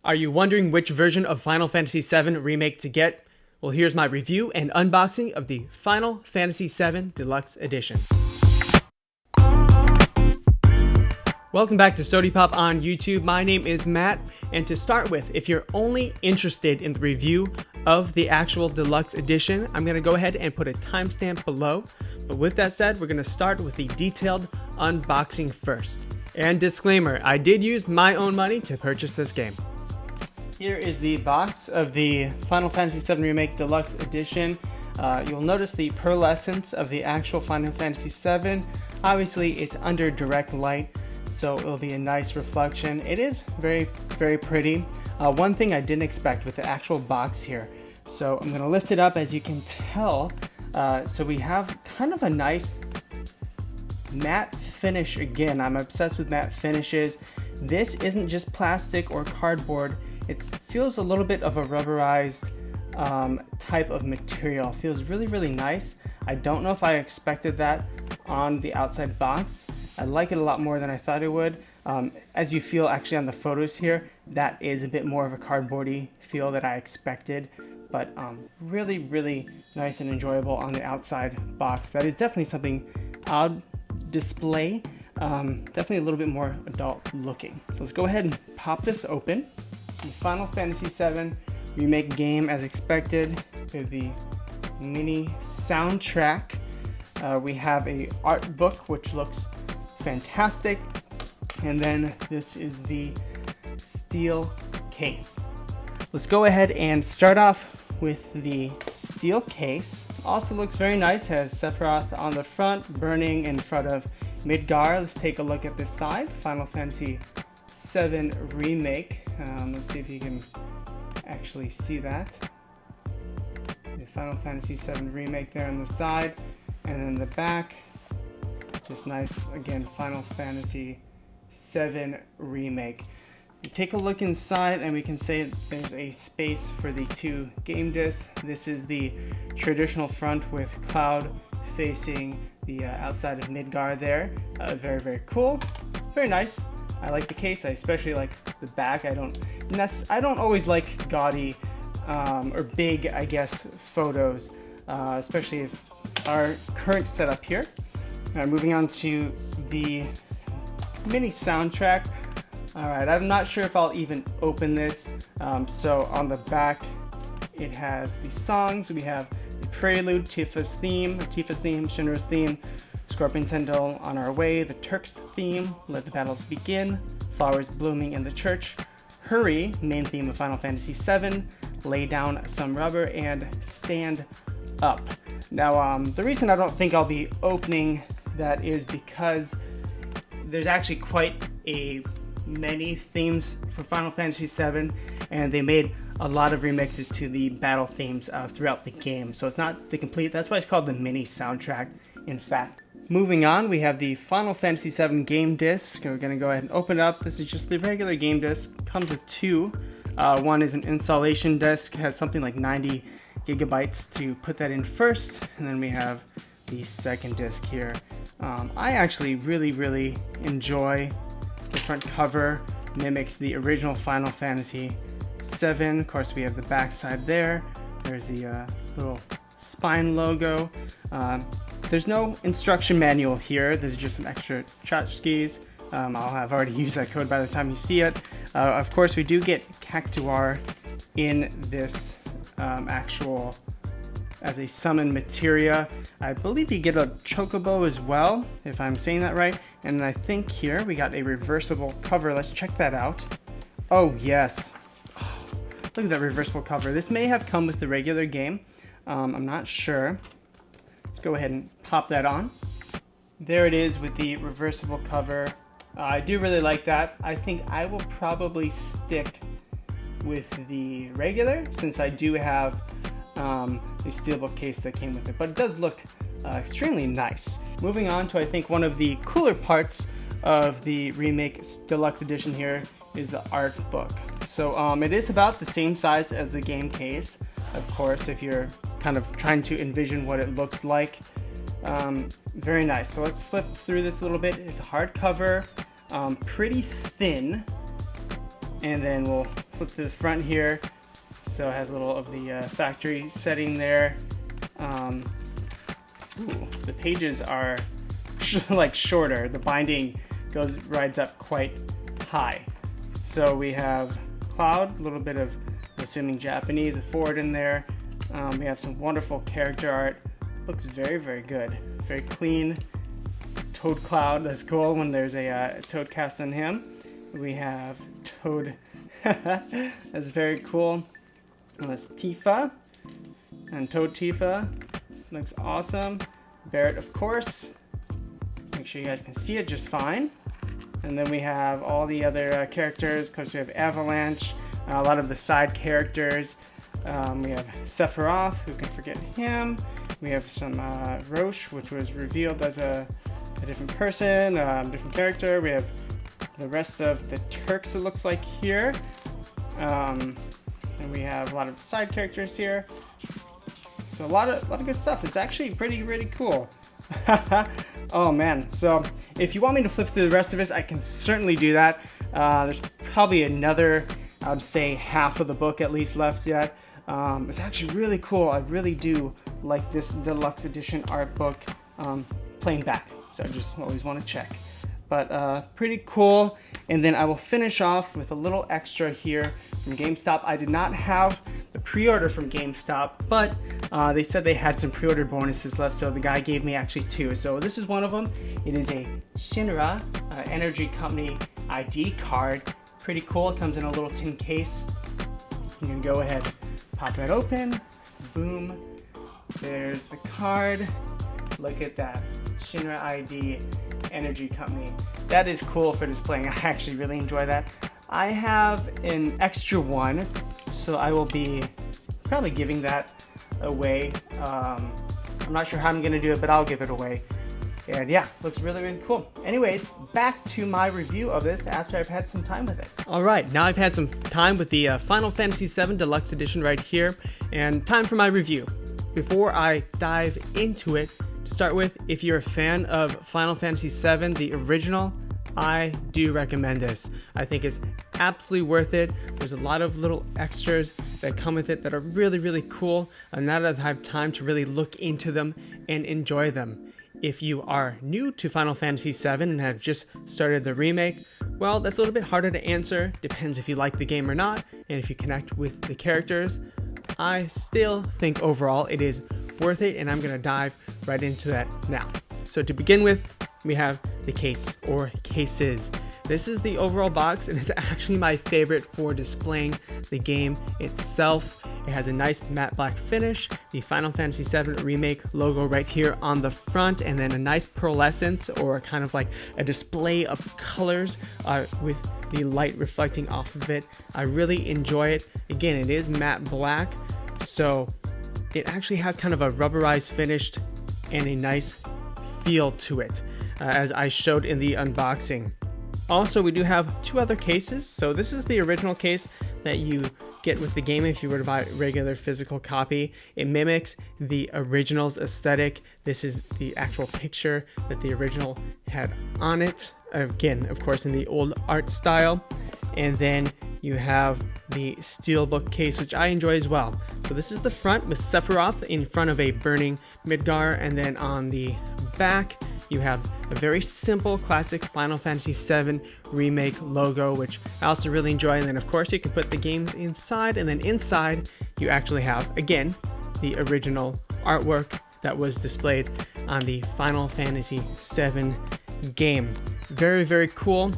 Are you wondering which version of Final Fantasy VII Remake to get? Well, here's my review and unboxing of the Final Fantasy VII Deluxe Edition. Welcome back to Sodi Pop on YouTube. My name is Matt, and to start with, if you're only interested in the review of the actual Deluxe Edition, I'm going to go ahead and put a timestamp below. But with that said, we're going to start with the detailed unboxing first. And disclaimer, I did use my own money to purchase this game. Here is the box of the Final Fantasy VII Remake Deluxe Edition. You'll notice the pearlescence of the actual Final Fantasy VII. Obviously, it's under direct light, so it'll be a nice reflection. It is very, very pretty. One thing I didn't expect with the actual box here. So I'm going to lift it up, as you can tell. So we have kind of a nice matte finish again. I'm obsessed with matte finishes. This isn't just plastic or cardboard. It feels a little bit of a rubberized type of material. It feels really, really nice. I don't know if I expected that on the outside box. I like it a lot more than I thought it would. As you feel actually on the photos here, that is a bit more of a cardboardy feel that I expected, but really, really nice and enjoyable on the outside box. That is definitely something I'll display. Definitely a little bit more adult looking. So let's go ahead and pop this open. The Final Fantasy VII Remake game, as expected, with the mini soundtrack. We have a art book which looks fantastic, and then this is the steel case. Let's go ahead and start off with the steel case. Also looks very nice, has Sephiroth on the front, burning in front of Midgar. Let's take a look at this side. Final Fantasy VII Remake. Let's see if you can actually see that. The Final Fantasy VII Remake there on the side, and then the back, just nice, again, Final Fantasy VII Remake. We take a look inside and we can say there's a space for the two game discs. This is the traditional front with Cloud facing the outside of Midgar there. Very, very cool. Very nice. I like the case. I especially like the back. I don't always like gaudy or big, I guess, photos, especially if our current setup here. Moving on to the mini soundtrack. Alright, I'm not sure if I'll even open this. So on the back, it has the songs. We have the Prelude, Tifa's theme, Shinra's theme, Scorpion Sentinel, On Our Way, the Turks theme, Let the Battles Begin, Flowers Blooming in the Church, Hurry, main theme of Final Fantasy VII, Lay Down Some Rubber, and Stand Up. Now, the reason I don't think I'll be opening that is because there's actually quite many themes for Final Fantasy VII, and they made a lot of remixes to the battle themes throughout the game. So it's not the complete, that's why it's called the mini soundtrack, in fact. Moving on, we have the Final Fantasy VII game disc. We're going to go ahead and open it up. This is just the regular game disc. Comes with two. One is an installation disc, has something like 90 gigabytes to put that in first, and then we have the second disc here. I actually really, really enjoy the front cover. Mimics the original Final Fantasy VII. Of course, we have the back side there. There's the little spine logo. There's no instruction manual here. This is just some extra tchotchkes. I'll have already used that code by the time you see it. Of course, we do get Cactuar in this actual as a summon materia. I believe you get a chocobo as well, if I'm saying that right. And I think here we got a reversible cover. Let's check that out. Oh yes, look at that reversible cover. This may have come with the regular game. I'm not sure. Let's go ahead and pop that on. There it is with the reversible cover. I do really like that. I think I will probably stick with the regular, since I do have the Steelbook case that came with it, but it does look extremely nice. Moving on to, I think, one of the cooler parts of the Remake Deluxe Edition here is the art book. So it is about the same size as the game case, of course, if you're kind of trying to envision what it looks like. Very nice. So let's flip through this a little bit. It's a hardcover, pretty thin, and then we'll flip to the front here. So it has a little of the factory setting there. The pages are like shorter. The binding rides up quite high. So we have Cloud, a little bit of, I'm assuming, Japanese forward in there. We have some wonderful character art. Looks very, very good. Very clean. Toad Cloud, that's cool when there's a Toad cast on him. We have Toad, that's very cool. That's Tifa, and Toad Tifa, looks awesome. Barrett, of course. Make sure you guys can see it just fine. And then we have all the other characters. Of course, we have Avalanche, a lot of the side characters. We have Sephiroth, who can forget him. We have some Roche, which was revealed as a different person, different character. We have the rest of the Turks, it looks like, here. And we have a lot of side characters here. So a lot of good stuff. It's actually pretty cool. Oh man, so if you want me to flip through the rest of this, I can certainly do that. There's probably another, I'd say, half of the book at least left yet. It's actually really cool. I really do like this deluxe edition art book playing back. So I just always want to check. But pretty cool. And then I will finish off with a little extra here from GameStop. I did not have the pre-order from GameStop, but they said they had some pre-order bonuses left, so the guy gave me actually 2. So this is one of them. It is a Shinra Energy Company ID card. Pretty cool. It comes in a little tin case. You can go ahead, pop that open. Boom. There's the card. Look at that. Shinra ID Energy Company. That is cool for displaying. I actually really enjoy that. I have an extra one, so I will be probably giving that away. I'm not sure how I'm gonna do it, but I'll give it away. And yeah, looks really cool. Anyways, back to my review of this after I've had some time with it. All right, now I've had some time with the Final Fantasy VII Deluxe Edition right here, and time for my review. Before I dive into it, to start with, if you're a fan of Final Fantasy VII, the original, I do recommend this. I think it's absolutely worth it. There's a lot of little extras that come with it that are really cool, and now that I've had time to really look into them and enjoy them. If you are new to Final Fantasy VII and have just started the remake, well, that's a little bit harder to answer. Depends if you like the game or not, and if you connect with the characters. I still think overall it is worth it, and I'm gonna dive right into that now. So to begin with, we have the case or cases. This is the overall box, and it's actually my favorite for displaying the game itself. It has a nice matte black finish, the Final Fantasy VII Remake logo right here on the front, and then a nice pearlescence or kind of like a display of colors with the light reflecting off of it. I really enjoy it. Again, it is matte black, so it actually has kind of a rubberized finish and a nice feel to it, as I showed in the unboxing. Also, we do have 2 other cases. So this is the original case that you get with the game if you were to buy a regular physical copy. It mimics the original's aesthetic. This is the actual picture that the original had on it. Again, of course, in the old art style. And then you have the Steelbook Case, which I enjoy as well. So this is the front with Sephiroth in front of a burning Midgar, and then on the back you have a very simple classic Final Fantasy VII Remake logo, which I also really enjoy. And then of course you can put the games inside, and then inside you actually have, again, the original artwork that was displayed on the Final Fantasy VII game. Very cool.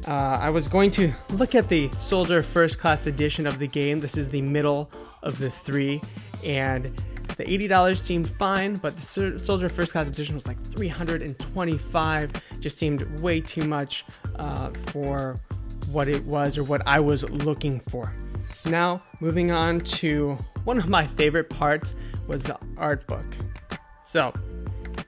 I was going to look at the Soldier First Class edition of the game. This is the middle of the 3, and the $80 seemed fine, but the Soldier First Class edition was like $325. Just seemed way too much for what it was or what I was looking for. Now, moving on to one of my favorite parts was the art book. So,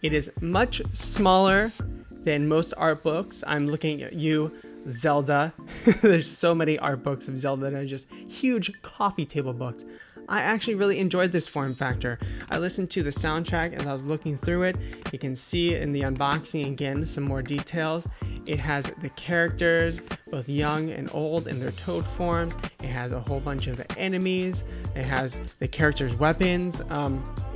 it is much smaller than most art books. I'm looking at you, Zelda. There's so many art books of Zelda that are just huge coffee table books. I actually really enjoyed this form factor. I listened to the soundtrack as I was looking through it. You can see in the unboxing again some more details. It has the characters, both young and old, in their toad forms. It has a whole bunch of the enemies. It has the characters' weapons.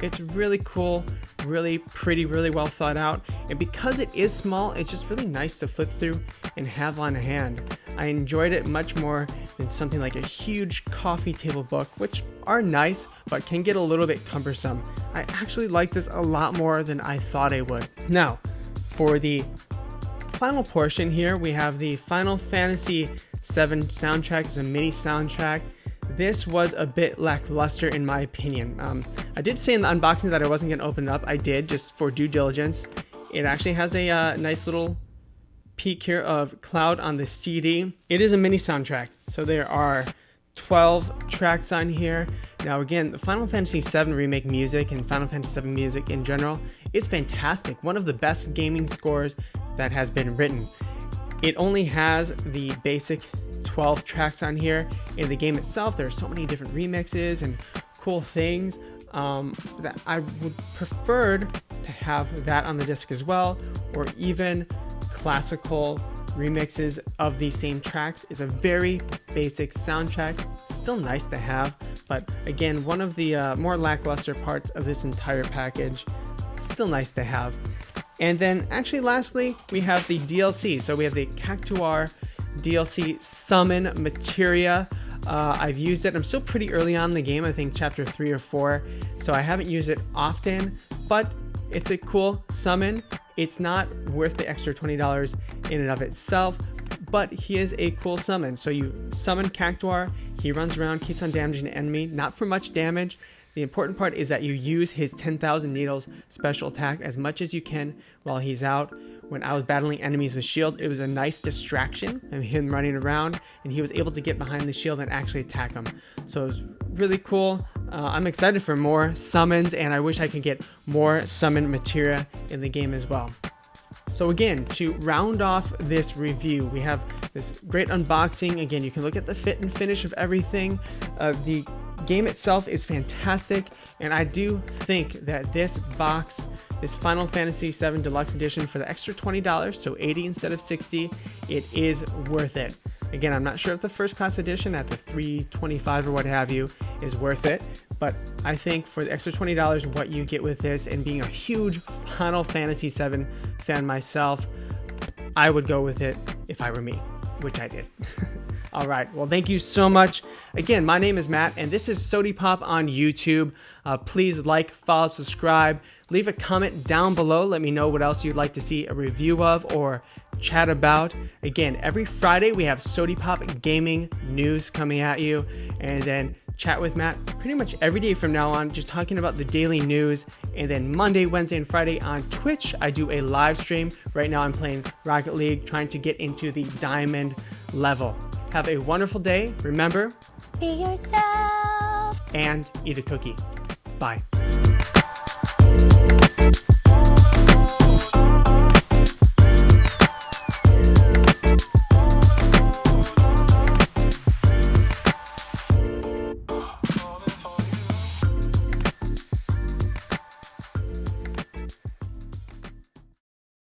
It's really cool, really pretty, really well thought out. And because it is small, it's just really nice to flip through and have on hand. I enjoyed it much more than something like a huge coffee table book, which are nice, but can get a little bit cumbersome. I actually like this a lot more than I thought I would. Now, for the final portion here, we have the Final Fantasy VII soundtrack. It's a mini soundtrack. This was a bit lackluster in my opinion. I did say in the unboxing that I wasn't going to open it up. I did, just for due diligence. It actually has a nice little peek here of Cloud on the CD. It is a mini soundtrack, so there are 12 tracks on here. Now again, the Final Fantasy VII Remake music and Final Fantasy VII music in general is fantastic. One of the best gaming scores that has been written. It only has the basic 12 tracks on here. In the game itself, there are so many different remixes and cool things that I would prefer to have that on the disc as well, or even classical remixes of these same tracks. Is a very basic soundtrack, still nice to have, but again, one of the more lackluster parts of this entire package. Still nice to have. And then actually lastly, we have the DLC. So we have the Cactuar DLC Summon Materia. I've used it. I'm still pretty early on in the game, I think chapter 3 or 4, so I haven't used it often, but it's a cool summon. It's not worth the extra $20 in and of itself, but he is a cool summon. So you summon Cactuar, he runs around, keeps on damaging the enemy, not for much damage. The important part is that you use his 10,000 needles special attack as much as you can while he's out. When I was battling enemies with shield, it was a nice distraction of him running around, and he was able to get behind the shield and actually attack him. So it was really cool. I'm excited for more summons, and I wish I could get more summon materia in the game as well. So again, to round off this review, we have this great unboxing. Again, you can look at the fit and finish of everything. The game itself is fantastic, and I do think that this box, this Final Fantasy VII Deluxe Edition, for the extra $20, so $80 instead of $60, it is worth it. Again, I'm not sure if the first class edition at the $325 or what have you is worth it, but I think for the extra $20, what you get with this, and being a huge Final Fantasy VII fan myself, I would go with it if I were me, which I did. All right, well, thank you so much. Again, my name is Matt, and this is Sodi Pop on YouTube. Please like, follow, subscribe. Leave a comment down below. Let me know what else you'd like to see a review of or chat about. Again, every Friday we have Sodi Pop gaming news coming at you, and then chat with Matt pretty much every day from now on, just talking about the daily news. And then Monday, Wednesday, and Friday on Twitch, I do a live stream. Right now I'm playing Rocket League, trying to get into the diamond level. Have a wonderful day. Remember, be yourself and eat a cookie. Bye.